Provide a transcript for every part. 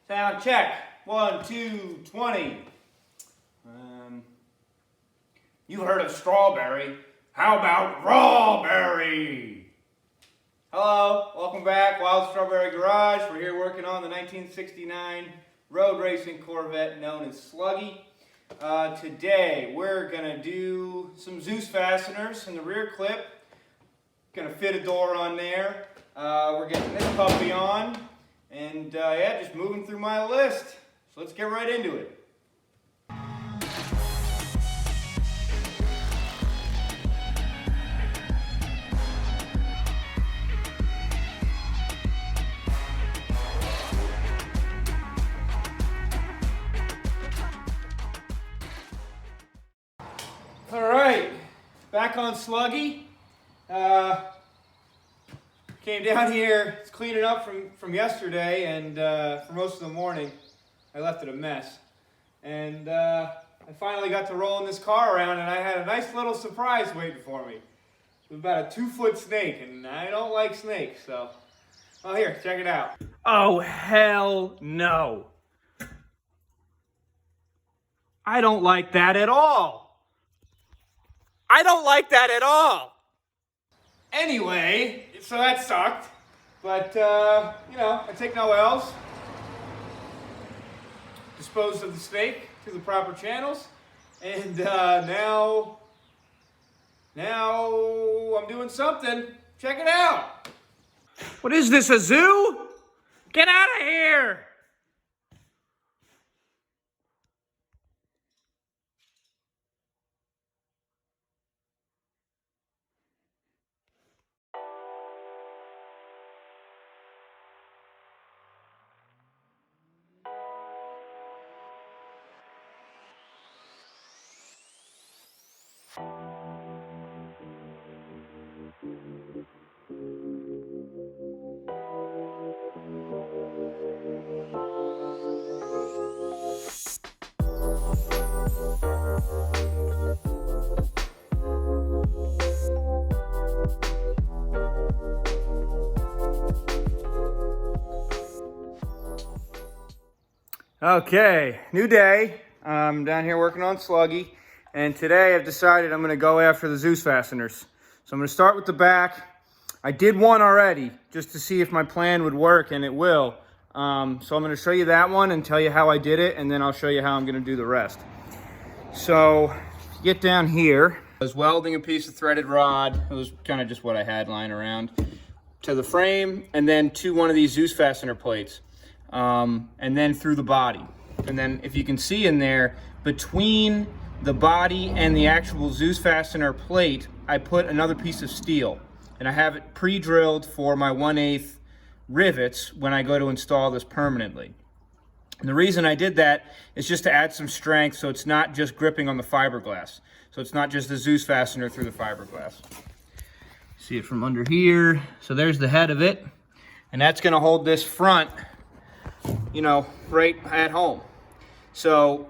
Sound check. 1, 2, 20. You've heard of strawberry. How about rawberry? Hello, welcome back. Wild Strawberry Garage. We're here working on the 1969 road racing Corvette known as SLUGGIE. Today we're going to do some Zeus fasteners in the rear clip. Going to fit a door on there. We're getting this puppy on. And yeah, just moving through my list. So let's get right into it. All right, back on SLUGGIE. Came down here, it's cleaning up from yesterday, and for most of the morning, I left it a mess. And I finally got to rolling this car around, and I had a nice little surprise waiting for me. It was about a 2-foot snake, and I don't like snakes, so. Oh, here, check it out. Oh, hell no. I don't like that at all. I don't like that at all. Anyway, so that sucked, but, you know, I take no L's. Disposed of the snake to the proper channels, and now I'm doing something. Check it out. What is this, a zoo? Get out of here! Okay, new day. I'm down here working on SLUGGIE, and today I've decided I'm going to go after the Zeus fasteners. So I'm going to start with the back. I did one already just to see if my plan would work, and it will. So I'm going to show you that one and tell you how I did it, and then I'll show you how I'm going to do the rest. So get down here. I was welding a piece of threaded rod. It was kind of just what I had lying around to the frame, and then to one of these Zeus fastener plates. And then through the body. And then if you can see in there, between the body and the actual Zeus fastener plate, I put another piece of steel. And I have it pre-drilled for my 1/8 rivets when I go to install this permanently. And the reason I did that is just to add some strength so it's not just gripping on the fiberglass. So it's not just the Zeus fastener through the fiberglass. See it from under here. So there's the head of it. And that's going to hold this front, you know, right at home. So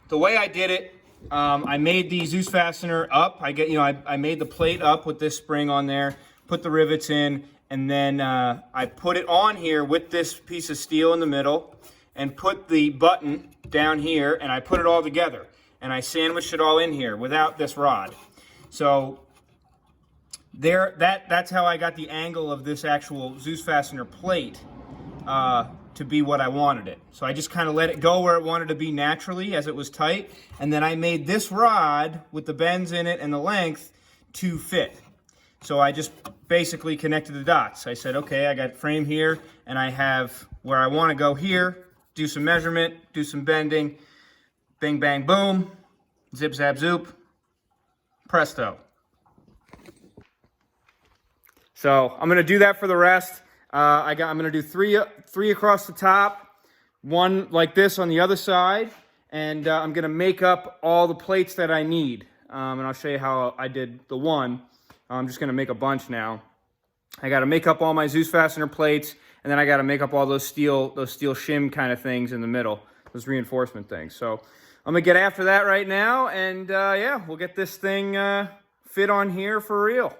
the way I did it, I made the Zeus fastener up. I made the plate up with this spring on there, put the rivets in, and then I put it on here with this piece of steel in the middle, and put the button down here, and I put it all together, and I sandwiched it all in here without this rod. So there, that's how I got the angle of this actual Zeus fastener plate to be what I wanted it. So I just kind of let it go where it wanted to be naturally as it was tight, and then I made this rod with the bends in it and the length to fit. So I just basically connected the dots. I said, okay, I got frame here, and I have where I want to go here, do some measurement, do some bending, bing, bang, boom, zip, zap, zoop, presto. So I'm gonna do that for the rest. I'm gonna do three across the top, one like this on the other side, and I'm gonna make up all the plates that I need. And I'll show you how I did the one. I'm just gonna make a bunch now. I gotta make up all my Zeus fastener plates, and then I gotta make up all those steel shim kind of things in the middle, those reinforcement things. So I'm gonna get after that right now, and yeah, we'll get this thing fit on here for real.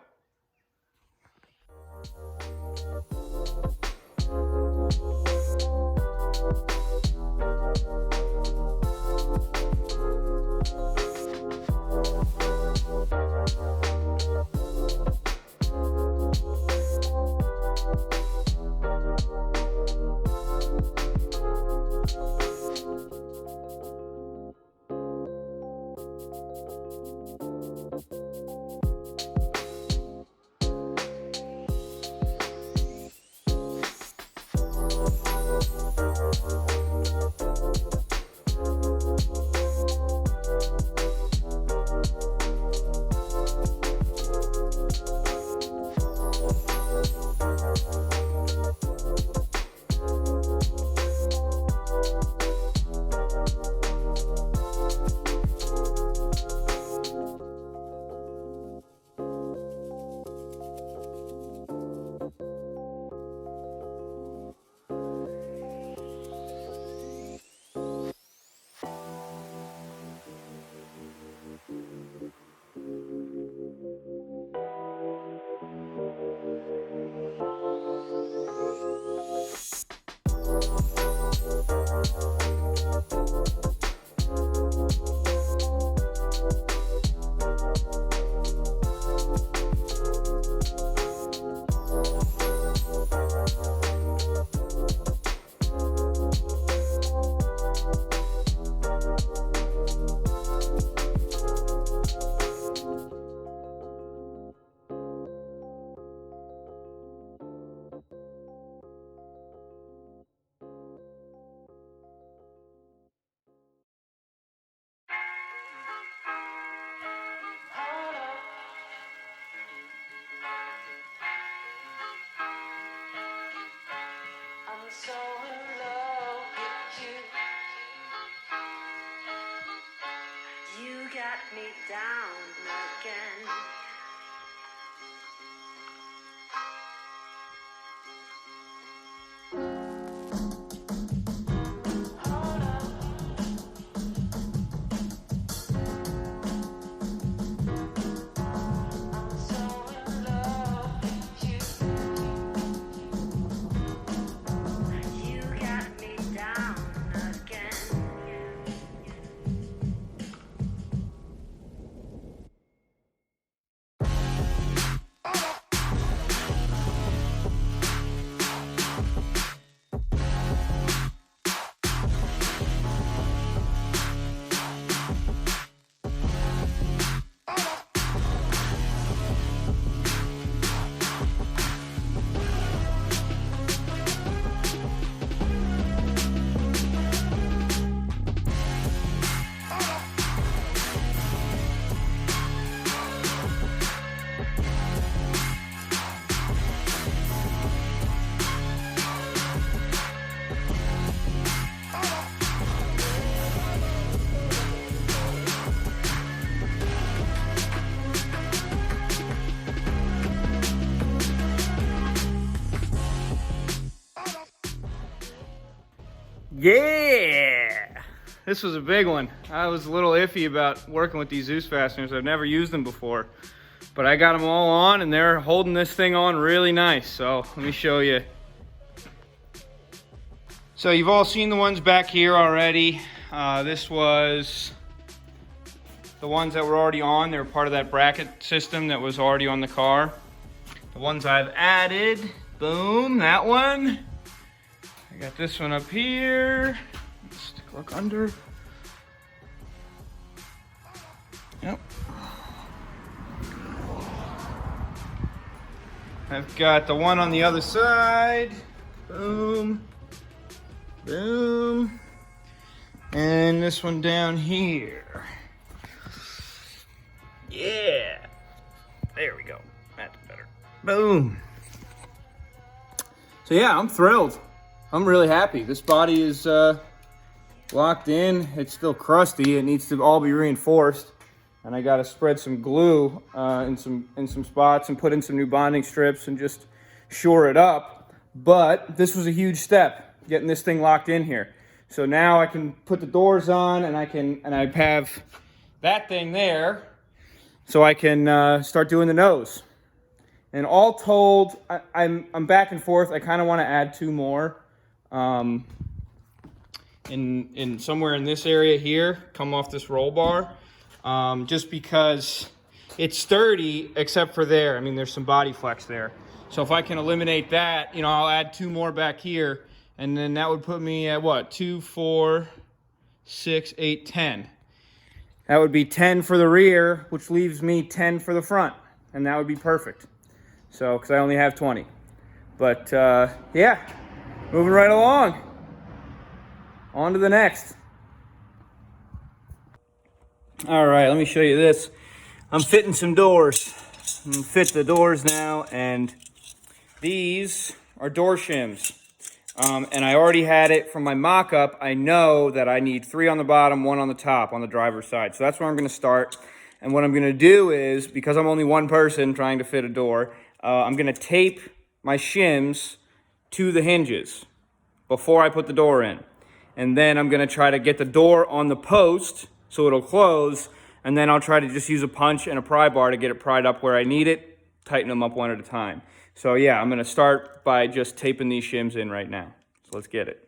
So in love with you. You got me down again. Yeah! This was a big one. I was a little iffy about working with these Zeus fasteners. I've never used them before. But I got them all on and they're holding this thing on really nice. So let me show you. So you've all seen the ones back here already. This was the ones that were already on. They were part of that bracket system that was already on the car. The ones I've added, boom, that one. I got this one up here. Let's take a look under. Yep. I've got the one on the other side. Boom. Boom. And this one down here. Yeah. There we go. That's better. Boom. So yeah, I'm thrilled. I'm really happy. This body is locked in. It's still crusty. It needs to all be reinforced. And I got to spread some glue in some spots and put in some new bonding strips and just shore it up. But this was a huge step, getting this thing locked in here. So now I can put the doors on and I have that thing there so I can start doing the nose. And all told, I'm back and forth. I kind of want to add two more. In somewhere in this area here, come off this roll bar, just because it's sturdy except for there. I mean, there's some body flex there. So if I can eliminate that, you know, I'll add 2 more back here, and then that would put me at what? 2, 4, 6, 8, 10. That would be 10 for the rear, which leaves me 10 for the front, and that would be perfect. So, because I only have 20. But yeah, moving right along. On to the next. All right, let me show you this. I'm fitting some doors. I'm gonna fit the doors now, and these are door shims. And I already had it from my mock-up. I know that I need 3 on the bottom, 1 on the top on the driver's side. So that's where I'm gonna start. And what I'm gonna do is, because I'm only one person trying to fit a door, I'm gonna tape my shims to the hinges before I put the door in. And then I'm gonna try to get the door on the post so it'll close, and then I'll try to just use a punch and a pry bar to get it pried up where I need it, tighten them up one at a time. So yeah, I'm gonna start by just taping these shims in right now. So let's get it.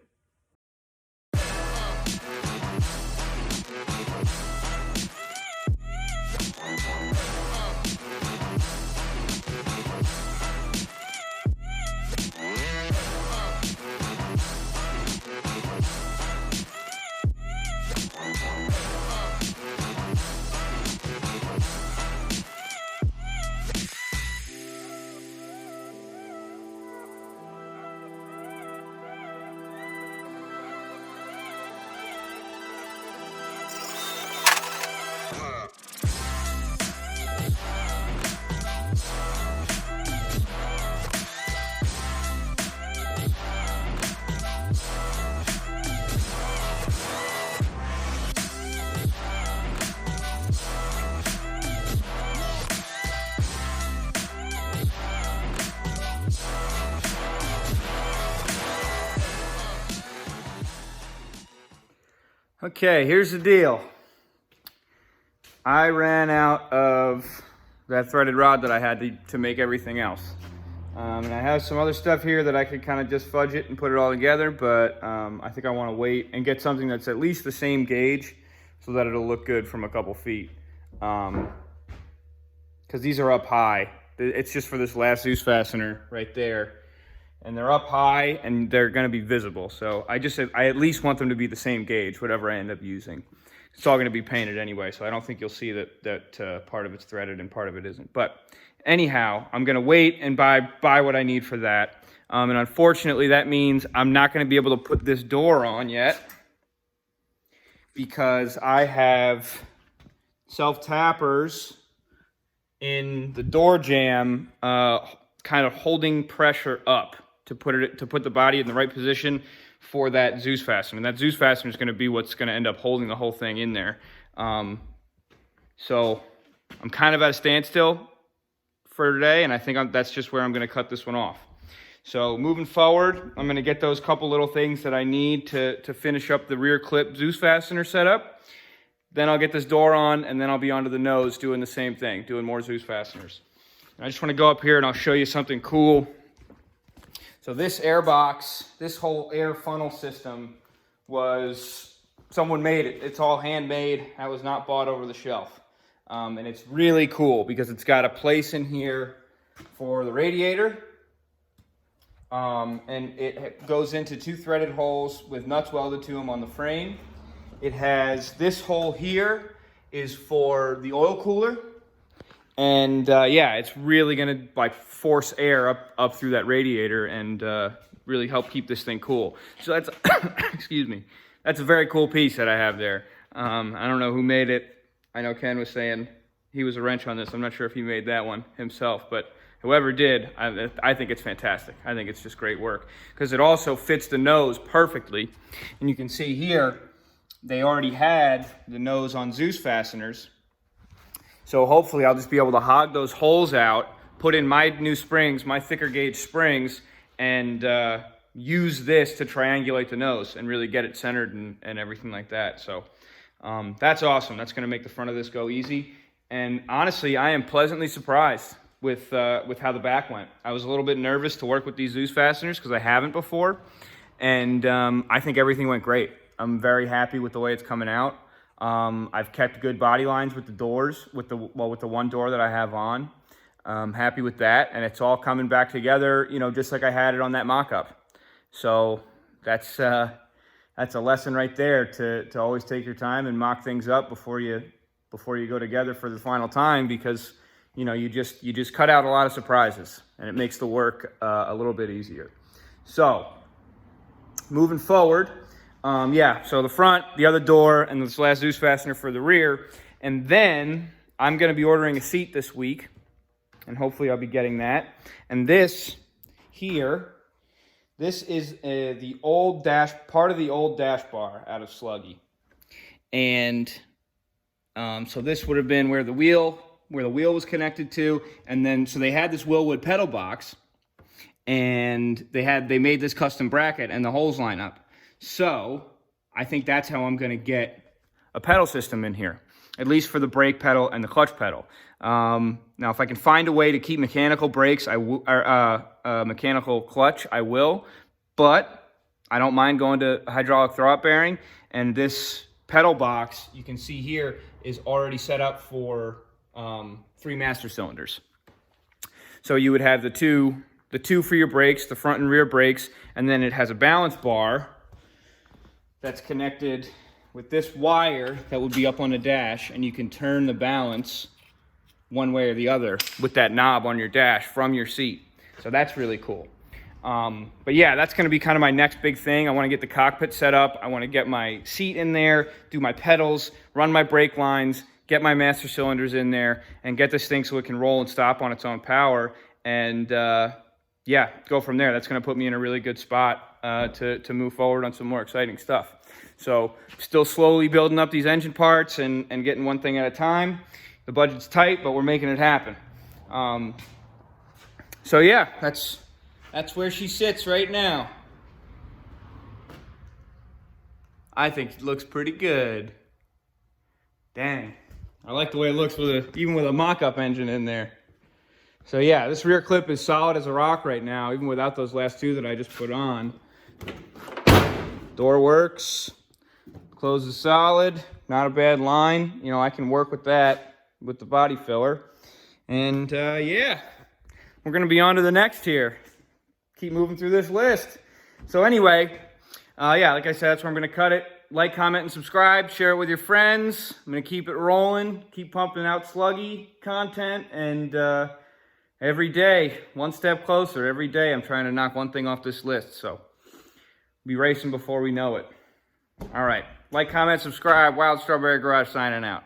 Okay, here's the deal. I ran out of that threaded rod that I had to make everything else. And I have some other stuff here that I could kind of just fudge it and put it all together, but I think I want to wait and get something that's at least the same gauge so that it'll look good from a couple feet. Because these are up high. It's just for this last Zeus fastener right there. And they're up high and they're going to be visible. So I at least want them to be the same gauge, whatever I end up using. It's all going to be painted anyway, so I don't think you'll see that part of it's threaded and part of it isn't. But anyhow, I'm going to wait and buy what I need for that. And unfortunately, that means I'm not going to be able to put this door on yet because I have self-tappers in the door jamb kind of holding pressure up to put the body in the right position for that Zeus fastener. And that Zeus fastener is going to be what's going to end up holding the whole thing in there. So I'm kind of at a standstill for today, and I think that's just where I'm going to cut this one off. So moving forward, I'm going to get those couple little things that I need to finish up the rear clip Zeus fastener setup. Then I'll get this door on, and then I'll be onto the nose doing the same thing, doing more Zeus fasteners. And I just want to go up here and I'll show you something cool. So this air box, this whole air funnel system someone made it. It's all handmade. That was not bought over the shelf. And it's really cool because it's got a place in here for the radiator. And it goes into 2 threaded holes with nuts welded to them on the frame. It has this hole here is for the oil cooler. And yeah, it's really gonna like force air up through that radiator and really help keep this thing cool. So that's, excuse me, that's a very cool piece that I have there. I don't know who made it. I know Ken was saying he was a wrench on this. I'm not sure if he made that one himself, but whoever did, I think it's fantastic. I think it's just great work because it also fits the nose perfectly. And you can see here, they already had the nose on Zeus fasteners. So hopefully I'll just be able to hog those holes out, put in my new springs, my thicker gauge springs, and use this to triangulate the nose and really get it centered and everything like that. So that's awesome. That's going to make the front of this go easy. And honestly, I am pleasantly surprised with how the back went. I was a little bit nervous to work with these Zeus fasteners because I haven't before. And I think everything went great. I'm very happy with the way it's coming out. I've kept good body lines with the doors, with the one door that I have on. Happy with that, and it's all coming back together, you know, just like I had it on that mock-up. So that's a lesson right there, to always take your time and mock things up before you go together for the final time, because you know you just cut out a lot of surprises, and it makes the work a little bit easier. So moving forward, so the front, the other door, and this last Zeus fastener for the rear, and then I'm going to be ordering a seat this week, and hopefully I'll be getting that. And this here, this is the old part of the old dash bar out of SLUGGIE, and so this would have been where the wheel was connected to, and then so they had this Wilwood pedal box, and they made this custom bracket, and the holes line up. So I think that's how I'm going to get a pedal system in here, at least for the brake pedal and the clutch pedal. Now, if I can find a way to keep mechanical brakes, mechanical clutch, I will. But I don't mind going to a hydraulic throwout bearing. And this pedal box, you can see here, is already set up for 3 master cylinders. So you would have the two for your brakes, the front and rear brakes, and then it has a balance bar that's connected with this wire that would be up on the dash, and you can turn the balance one way or the other with that knob on your dash from your seat. So that's really cool. But yeah, that's going to be kind of my next big thing. I want to get the cockpit set up. I want to get my seat in there, do my pedals, run my brake lines, get my master cylinders in there, and get this thing so it can roll and stop on its own power. And yeah, go from there. That's going to put me in a really good spot to move forward on some more exciting stuff. So still slowly building up these engine parts and getting one thing at a time. The budget's tight, but we're making it happen. So yeah, that's where she sits right now. I think it looks pretty good. Dang, I like the way it looks even with a mock-up engine in there. So yeah, this rear clip is solid as a rock right now, even without those last 2 that I just put on. Door works, closes solid, not a bad line. You know, I can work with that with the body filler. And yeah, we're gonna be on to the next here. Keep moving through this list. So anyway, yeah, like I said, that's where I'm gonna cut it. Like, comment, and subscribe. Share it with your friends. I'm gonna keep it rolling, keep pumping out SLUGGIE content, and every day, one step closer. Every day I'm trying to knock one thing off this list. So we'll be racing before we know it. All right, like, comment, subscribe. Wild Strawberry Garage signing out.